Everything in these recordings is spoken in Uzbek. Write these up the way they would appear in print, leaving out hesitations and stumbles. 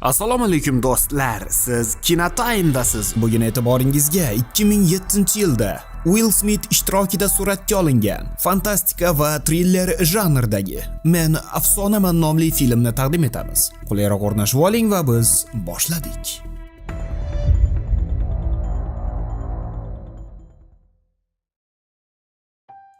Assalomu alaykum do'stlar. Siz Kinotimedasiz. Bugun e'tiboringizga 2007-yilda Will Smith ishtirokida suratga olingan fantastika va triller janridagi Men afsonaman nomli filmni taqdim etamiz. Qulayroq o'rnashib oling va biz boshladik.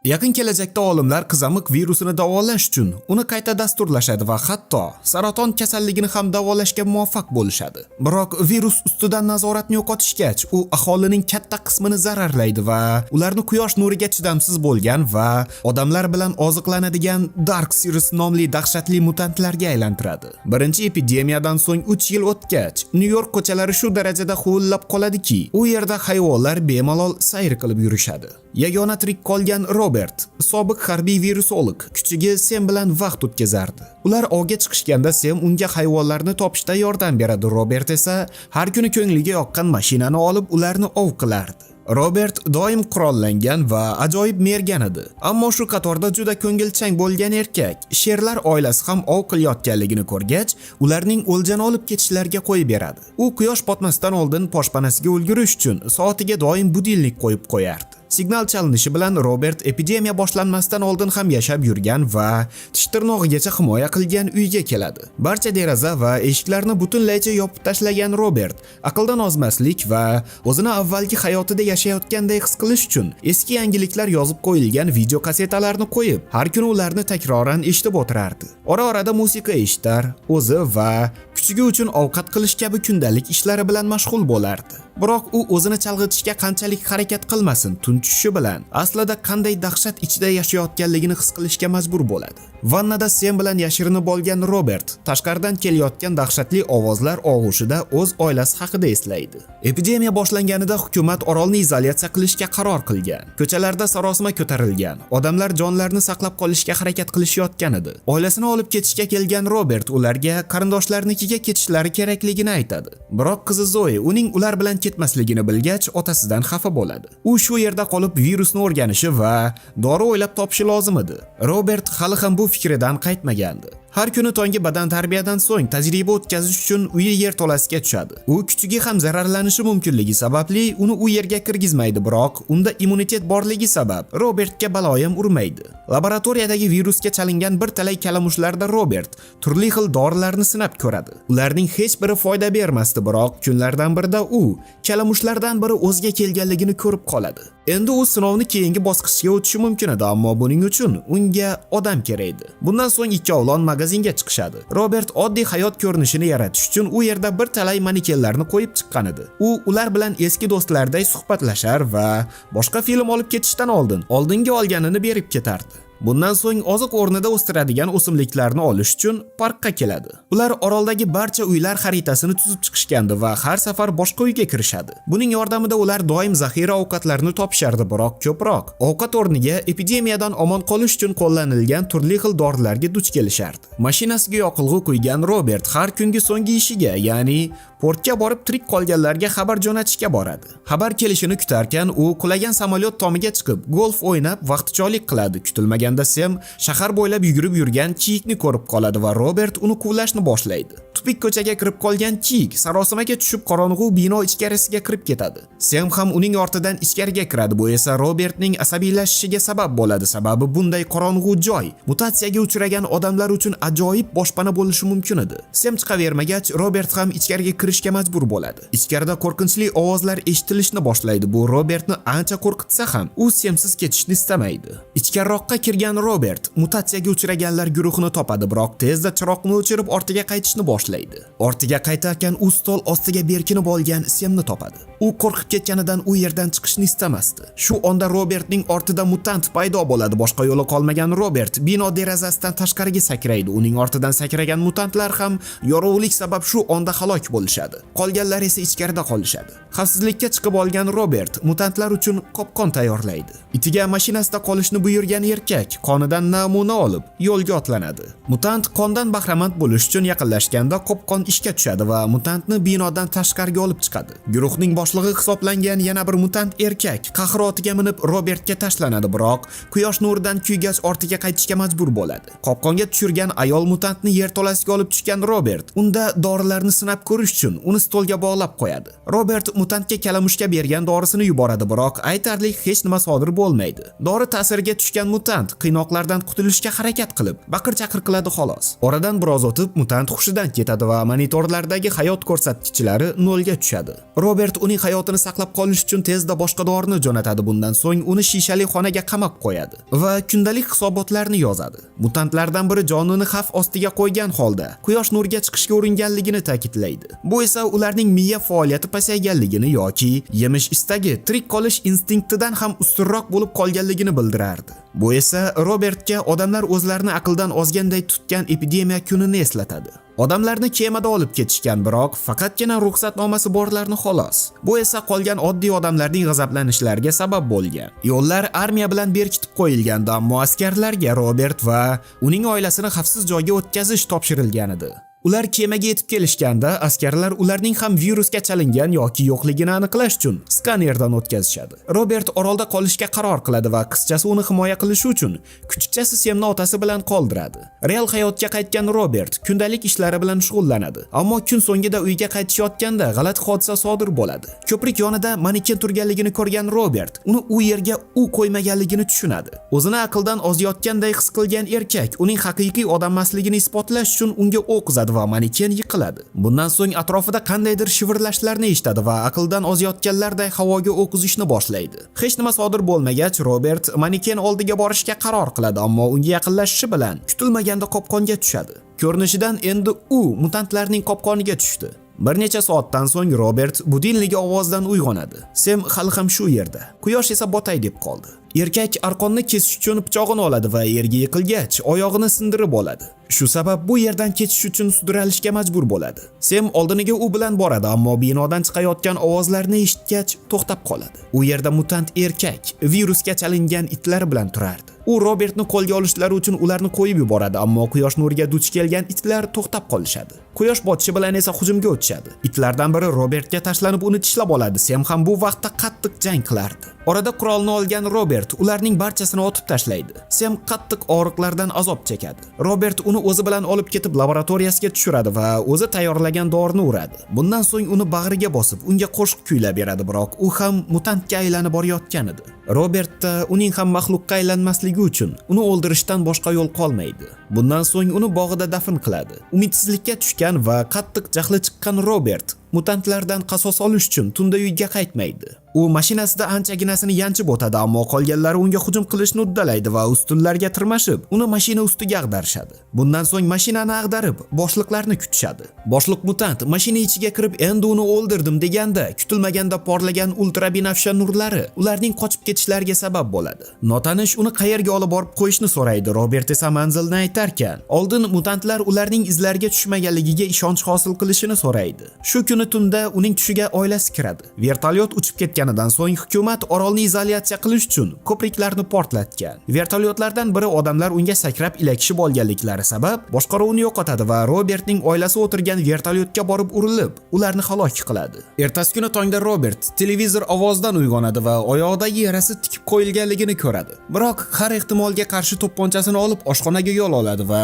Yaqin kelajakda olimlar qizamiq virusini davolash uchun uni qayta dasturlashadi va hatto saraton kasalligini ham davolashga muvaffaq bo'lishadi. Biroq virus ustidan nazoratni yo'qotishgach, u aholining katta qismini zararlaydi va ularni quyosh nuriga chidamsiz bo'lgan va odamlar bilan oziqlanadigan Dark Series nomli dahshatli mutantlarga aylantiradi. Birinchi epidemiyadan so'ng 3 yil o'tgach, Nyu-York ko'chalari shu darajada huvillab qoladiki, u yerda hayvonlar bemalol sayr qilib yurishadi. Yagona tirik qolgan Robert, sobiq harbiy virusolog, kuchiga Sem bilan vaqt o'tkazardi. Ular ovga chiqishganda Sem unga hayvonlarni topishda yordam beradi. Robert esa har kuni ko'ngliga yoqqan mashinani olib ularni ov qilardi. Robert doim qurollangan va ajoyib mergan edi. Ammo shu qatorda juda ko'ngilchang bo'lgan erkak, sherlar oilasi ham ov qilayotganligini ko'rgach, ularning o'ljani olib ketishlariga qo'yib beradi. U quyosh botmasdan oldin boshpanasiga ulgurish uchun soatiga doim budilnik qo'yib qo'yardi. Signal chalinishi bilan Robert epidemiya boshlanmasdan oldin ham yashab yurgan va tish tirnog'igacha himoya qilgan uyga keladi. Barcha deraza va eshiklarni butunlaycha yopib tashlagan Robert aqldan ozmaslik va o'zini avvalgi hayotida yashayotganday his qilish uchun eski yangiliklar yozib qo'yilgan video kasetalarni qo'yib, har kuni ularni takroran eshitib o'tirardi. Ora-orada musiqa eshitar, o'zi va kuchiga uchun ovqat qilish kabi kundalik ishlari bilan mashg'ul bo'lardi. Biroq u o'zini chalg'itishga qanchalik harakat qilmasin, tunchishi bilan aslida qanday dahshat ichida yashayotganligini his qilishga majbur bo'ladi. Vannada Sem bilan yashirinib olgan Robert tashqaridan kelayotgan dahshatli ovozlar og'ushida o'z oilasi haqida eslaydi. Epidemiya boshlanganida hukumat orolni izolyatsiya qilishga qaror qilgan. Ko'chalarda sarosima ko'tarilgan. Odamlar jonlarini saqlab qolishga harakat qilishayotgan edi. Oilasini olib ketishga kelgan Robert ularga qarindoshlarinikiga ketishlari kerakligini aytadi. Biroq qizi Zoe uning ular bilan ketmasligini bilgach, otasidan xafa bo'ladi. U shu yerda qolib virusni o'rganishi va dori o'ylab topishi lozim edi. Robert hali ham bu fikridan qaytmagandi. Har kuni tongi badan tarbiyadan so'ng tajriba o'tkazish uchun uyi yerto'lasiga tushadi. U kuchiga ham zararlanishi mumkinligi sababli uni u yerga kirgizmaydi, biroq unda immunitet borligi sabab Robertga baloyim urmaydi. Laboratoriyadagi virusga chalingan bir talay kalamushlarda Robert turli xil dorilarni sinab ko'radi. Ularning hech biri foyda bermasdi, biroq kunlardan birida u kalamushlardan biri o'ziga kelganligini ko'rib qoladi. Endi u sinovni keyingi bosqichga o'tishi mumkin edi, ammo buning uchun unga odam kerak edi. Bundan so'ng ikkovlon magazinga chiqishadi. Robert oddiy hayot ko'rinishini yaratish uchun u yerda bir talay manekenlarni qo'yib chiqqan edi. U ular bilan eski do'stlarday suhbatlashar va boshqa film olib ketishdan oldingi olganini berib ketardi. Bundan so'ng oziq o'rnida o'stiradigan o'simliklarni olish uchun parkka keladi. Ular oroldagi barcha uylar xaritasini tuzib chiqishgandi va har safar boshqa uyga kirishadi. Buning yordamida ular doim zaxira ovqatlarni topishardi, biroq ko'proq ovqat o'rniga epidemiyadan omon qolish uchun qo'llanilgan turli xil dorilarga duch kelishardi. Mashinasiga yoqilg'i quygan Robert har kungi so'nggi ishiga, ya'ni portga borib tirik qolganlarga xabar jo'natishga boradi. Xabar kelishini kutarkan, u qulagan samolyot tomiga chiqib, golf o'ynab vaqtichog'lik qiladi. Kutilmaganda Sem shahar bo'ylab yugurib yurgan Chikni ko'rib qoladi va Robert uni quvlashni boshlaydi. Tupik ko'chaga kirib qolgan Chik sarosimaga tushib qorong'u bino ichkarisiga kirib ketadi. Sem ham uning ortidan ichkariga kiradi. Bu esa Robertning asabiylashishiga sabab bo'ladi. Sababi bunday qorong'u joy mutatsiyaga uchragan odamlar uchun ajoyib boshpana bo'lishi mumkin edi. Sem chiqavermagach, Robert ham ichkariga kirishga majbur bo'ladi. Ichkarida qo'rqinchli ovozlar eshitilishni boshlaydi. Bu Robertni ancha qo'rqitsa ham, u Semsiz ketishni istamaydi. Ichkariroqqa kirgan Robert mutatsiyaga uchraganlar guruhini topadi, biroq tezda chiroqni o'chirib ortiga qaytishni boshlaydi. Ortiga qaytarkan u stol ostiga berkinib olgan Semni topadi. U qo'rqib ketganidan u yerdan chiqishni istamasdi. Shu onda Robertning ortida mutant paydo bo'ladi. Boshqa yo'li qolmagan Robert bino derazasidan tashqariga sakraydi. Uning ortidan sakragan mutantlar ham yorug'lik sabab shu onda halok bo'lishadi. Qolganlar esa ichkarida qolishadi. Xavfsizlikka chiqib olgan Robert mutantlar uchun qopqon tayyorlaydi. Itiga mashinasida qolishni buyurgan erkak erkak qonidan namuna olib yo'lga otlanadi. Mutant qondan bahramand bo'lish uchun yaqinlashganda qopqon ishga tushadi va mutantni binodan tashqariga olib chiqadi. Guruhning boshlig'i hisoblangan yana bir mutant erkak qahri otiga minib Robertga tashlanadi, biroq quyosh nuridan kuygach ortiga qaytishga majbur bo'ladi. Qopqonga tushirgan ayol mutantni yerto'lasiga olib tushgan Robert unda dorilarni sinab ko'rish uchun uni stolga bog'lab qo'yadi. Robert mutantga kalamushga bergan dorisini yuboradi, biroq aytarli hech nima sodir bo'lmaydi. Dori ta'siriga tushgan mutant qiynoqlardan qutulishga harakat qilib, baqir-chaqir qiladi xolos. Oradan biroz o'tib mutant hushidan ketadi va monitorlardagi hayot ko'rsatkichlari nolga tushadi. Robert uning hayotini saqlab qolish uchun tezda boshqa dorini jo'natadi. Bundan so'ng uni shishali xonaga qamab qo'yadi va kundalik hisobotlarni yozadi. Mutantlardan biri jonini xavf ostiga qo'ygan holda quyosh nuriga chiqishga uringanligini ta'kidlaydi. Bu esa ularning miya faoliyati pasayganligini yoki yemish istagi tirik qolish instinktidan ham ustunroq bo'lib qolganligini bildirardi. Bu esa Robertga odamlar o'zlarini aqldan ozganday tutgan epidemiya kunini eslatadi. Odamlarni kemada olib ketishgan, biroq faqatgina ruxsatnomasi borlarni xolos. Bu esa qolgan oddiy odamlarning g'azablanishlariga sabab bo'lgan. Yo'llar armiya bilan berkitib qo'yilganda, ammo askarlarga Robert va uning oilasini xavfsiz joyga o'tkazish topshirilgan edi. Ular kemaga yetib kelishganda askarlar ularning ham virusga chalingan yoki yo'qligini aniqlash uchun skanerdan o'tkazishadi. Robert orolda qolishga qaror qiladi va qizchasi uni himoya qilish uchun kuchukchasi Semni otasi bilan qoldiradi. Real hayotga qaytgan Robert kundalik ishlari bilan shug'ullanadi, ammo kun so'ngida uyga qaytishayotganda g'alati hodisa sodir bo'ladi. Ko'prik yonida maneken turganligini ko'rgan Robert uni u yerga qo'ymaganligini tushunadi. O'zini aqldan ozayotganday his qilgan erkak uning haqiqiy odam emasligini isbotlash uchun unga o'q uzadi va maneken yiqiladi. Bundan so'ng atrofida qandaydir shivirlashlarni eshitadi va aqldan ozayotganlarday havoga o'q uzishni boshlaydi. Hech nima sodir bo'lmagach, Robert maneken oldiga borishga qaror qiladi, ammo unga yaqinlashishi bilan kutilmaganda qopqonga tushadi. Ko'rinishidan endi u mutantlarning qopqoniga tushdi. Bir necha soatdan so'ng Robert budilnigi ovozidan uyg'onadi. Sem hali ham shu yerda. Quyosh esa botay deb qoldi. Erkak arqonni kesish uchun pichog'ini oladi va yerga yiqilgach, oyog'ini sindirib oladi. Shu sabab bu yerdan ketish uchun sudralishga majbur bo'ladi. Sem oldiniga u bilan boradi, ammo binodan chiqayotgan ovozlarni eshitgach to'xtab qoladi. U yerda mutant erkak virusga chalingan itlar bilan turardi. U Robertni qo'lga olishlari uchun ularni qo'yib yuboradi, ammo quyosh nuriga duch kelgan itlar to'xtab qolishadi. Quyosh botishi bilan esa hujumga o'tishadi. Itlardan biri Robertga tashlanib uni tishlab oladi. Sem ham bu vaqtda qattiq jang qilardi. Orada qurolni olgan Robert ularning barchasini otib tashlaydi. Sem qattiq og'riqlardan azob chekadi. Robert uni o'zi bilan olib ketib laboratoriyasiga tushiradi va o'zi tayyorlagan dorini uradi. Bundan so'ng uni bag'riga bosib, unga qo'shiq kuylab beradi, biroq u ham mutantga aylanib borayotgan edi. Robertda uning ham maxluqqa aylanmasligi uchun uni o'ldirishdan boshqa yo'l qolmaydi. Bundan so'ng uni bog'ida dafn qiladi. Umidsizlikka tushgan va qattiq jahli chiqqan Robert mutantlardan qasos olish uchun tunda uyga qaytmaydi. U mashinasida anchaginasini yanchib o'tadi, ammo qolganlari unga hujum qilishni uddalaydi va ustunlarga tirmashib, uni mashina ustiga ag'darishadi. Bundan so'ng mashinani ag'darib, boshliqlarni kutishadi. Boshliq mutant mashina ichiga kirib, endi uni o'ldirdim deganda, kutilmaganda porlagan ultrabinafsha nurlari ularning qochib ketishlariga sabab bo'ladi. Notanish uni qayerga olib borib qo'yishni so'raydi. Robert esa manzilni aytarkan, oldin mutantlar ularning izlariga tushmaganligiga ishonch hosil qilishini so'raydi. Shu kuni tunda uning tushiga oilasi kiradi. Vertolyot uchib ketganidan so'ng hukumat orolni izolyatsiya qilish uchun ko'priklarni portlatgan. Vertolyotlardan biri odamlar unga sakrab ilakishib olganliklari sabab boshqaruvni yo'qotadi va Robertning oilasi o'tirgan vertolyotga borib urilib, ularni halok qiladi. Ertasi kuni tongda Robert televizor ovozidan uyg'onadi va oyog'idagi yarasi tikib qo'yilganligini ko'radi. Biroq har ehtimolga qarshi to'pponchasini olib oshxonaga yo'l oladi va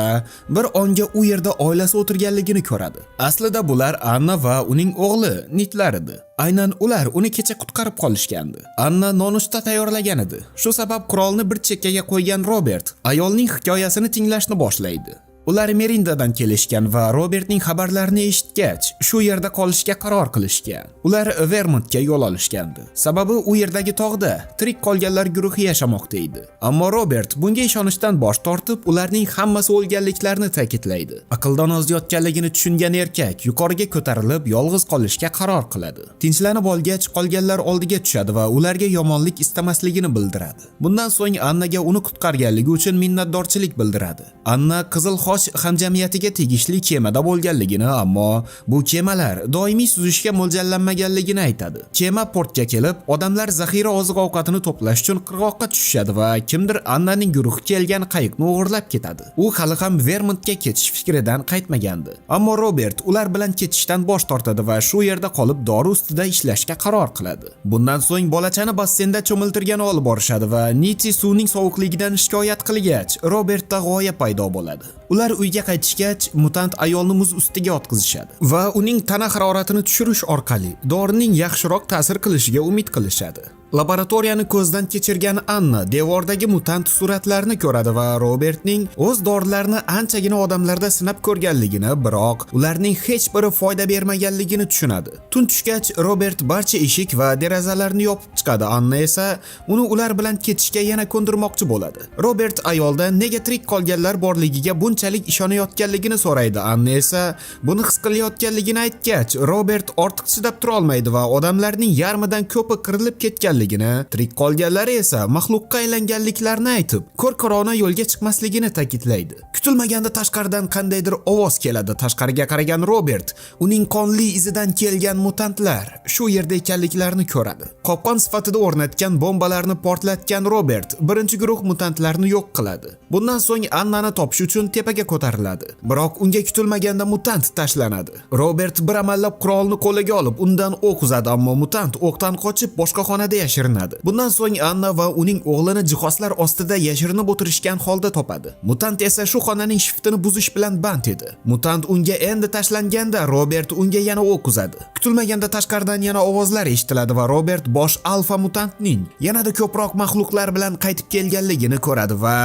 bir onga u yerda oilasi o'tirganligini ko'radi. Aslida bular Anna va uning o'g'li Nitlar edi. Aynan ular uni kecha qutqarib qolishgandi. Anna nonushta tayyorlagan edi. Shu sabab qurolni bir chekkaga qo'ygan Robert ayolning hikoyasini tinglashni boshlaydi. Ular Merindadan kelishgan va Robertning xabarlarini eshitgach, shu yerda qolishga qaror qilishgan. Ular Vermontga yo'l olishgandi. Sababi u yerdagi tog'da tirik qolganlar guruhi yashamoqda edi. Ammo Robert bunga ishonishdan bosh tortib, ularning hammasi o'lganliklarini ta'kidlaydi. Aqldan ozayotganligini tushungan erkak yuqoriga ko'tarilib, yolg'iz qolishga qaror qiladi. Tinchlanib olgach, qolganlar oldiga tushadi va ularga yomonlik istamasligini bildiradi. Bundan so'ng Annaga uni qutqarganligi uchun minnatdorchilik bildiradi. Anna qizil Xoch hamjamiyatiga tegishli kemada bo'lganligini, ammo bu kemalar doimiy suzishga mo'ljallanmaganligini aytadi. Kema portga kelib, odamlar zaxira oziq-ovqatini to'plash uchun qirg'oqqa tushishadi va kimdir Annaning guruhi kelgan qayiqni o'g'irlab ketadi. U hali ham Vermontga ketish fikridan qaytmagandi. Ammo Robert ular bilan ketishdan bosh tortadi va shu yerda qolib dori ustida ishlashga qaror qiladi. Bundan so'ng bolachani basseynda cho'miltirgani olib borishadi va Niti suvning sovuqligidan shikoyat qilgach, Robertda g'oya paydo bo'ladi. Ular uyga qaytishgach, mutant ayolni muz ustiga otqizishadi va uning tana haroratini tushirish orqali dorining yaxshiroq ta'sir qilishiga umid qilishadi. Laboratoriyani ko'zdan kechirgan Anna devordagi mutant suratlarni ko'radi va Robertning o'z dorilarini anchagina odamlarda sinab ko'rganligini, biroq ularning hech biri foyda bermaganligini tushunadi. Tun tushgach, Robert barcha eshik va derazalarni yopib chiqadi. Anna esa uni ular bilan ketishga yana ko'ndirmoqchi bo'ladi. Robert ayoldan nega tirik qolganlar borligiga bunchalik ishonayotganligini so'raydi. Anna esa buni his qilayotganligini aytgach, Robert ortiq chidab tura olmaydi va odamlarning yarmidan ko'pi qirilib ketgan tirik qolganlari esa maxluqqa aylanganliklarini aytib, ko'r-ko'rona yo'lga chiqmasligini ta'kidlaydi. Kutilmaganda tashqaridan qandaydir ovoz keladi. Tashqariga qaragan Robert uning qonli izidan kelgan mutantlar shu yerda ekanliklarini ko'radi. Qopqon sifatida o'rnatgan bombalarni portlatgan Robert birinchi guruh mutantlarni yo'q qiladi. Bundan so'ng Annani topish uchun tepaga ko'tariladi. Biroq unga kutilmaganda mutant tashlanadi. Robert bir amallab qurolni qo'liga olib, undan o'q uzadi, ammo mutant o'qdan qochib boshqa xonada yashirinadi. Bundan so'ng Anna va uning o'g'lini jihozlar ostida yashirinib o'tirishgan holda topadi. Mutant esa shu xonaning shiftini buzish bilan band edi. Mutant unga endi tashlanganda Robert unga yana o'q uzadi. Kutilmaganda tashqaridan yana ovozlar eshitiladi va Robert bosh alfa mutantning yanada ko'proq maxluqlar bilan qaytib kelganligini ko'radi va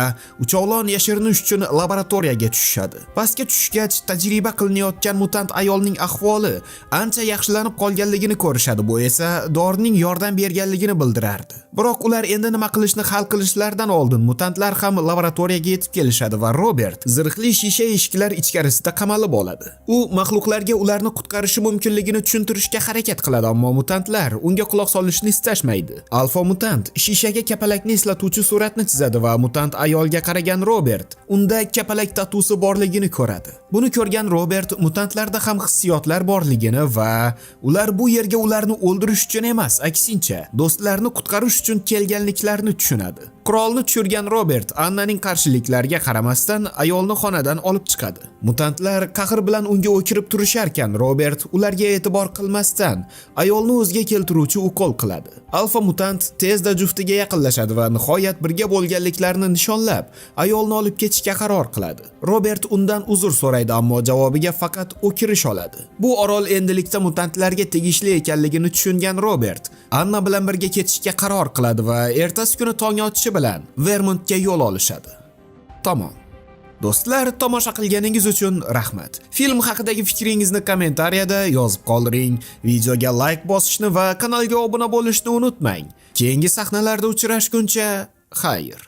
uchovlon yashirinish uchun laboratoriyaga tushishadi. Pastga tushgach, tajriba qilinayotgan mutant ayolning ahvoli ancha yaxshilanib qolganligini ko'rishadi. Bu esa dorining yordam berganligini bildirardi. Biroq ular endi nima qilishni hal qilishlaridan oldin mutantlar ham laboratoriyaga yetib kelishadi va Robert zirhli shisha eshiklar ichkarisida qamalib oladi. U maxluqlarga ularni qutqarishi mumkinligini tushuntirishga harakat qiladi, ammo mutantlar unga quloq solishni istashmaydi. Alfa mutant shishaga kapalakni eslatuvchi suratni chizadi va mutant ayolga qaragan Robert unda kapalak tatusi borligini ko'radi. Buni ko'rgan Robert mutantlarda ham hissiyotlar borligini va ular bu yerga ularni o'ldirish uchun emas, aksincha do'stlarni qutqarish uchun kelganliklarini tushunadi. Qurolni tushirgan Robert Annaning qarshiliklariga qaramasdan ayolni xonadan olib chiqadi. Mutantlar qahr bilan unga o'kirib turisharkan, Robert ularga e'tibor qilmasdan ayolni o'ziga keltiruvchi ukol qiladi. Alfa mutant tezda juftiga yaqinlashadi va nihoyat birga bo'lganliklarini nishonlab, ayolni olib ketishga qaror qiladi. Robert undan uzr so'raydi, ammo javobiga faqat o'kirish oladi. Bu orol endilikda mutantlarga tegishli ekanligini tushungan Robert Anna bilan birga ketishga qaror qiladi va ertasi kuni tong otishi bilan Vermontga yo'l olishadi. Tamom. Do'stlar, tomosha qilganingiz uchun rahmat. Film haqidagi fikringizni kommentariyada yozib qoldiring. Videoga like bosishni va kanalga obuna bo'lishni unutmang. Keyingi sahnalarda uchrashguncha, xayr.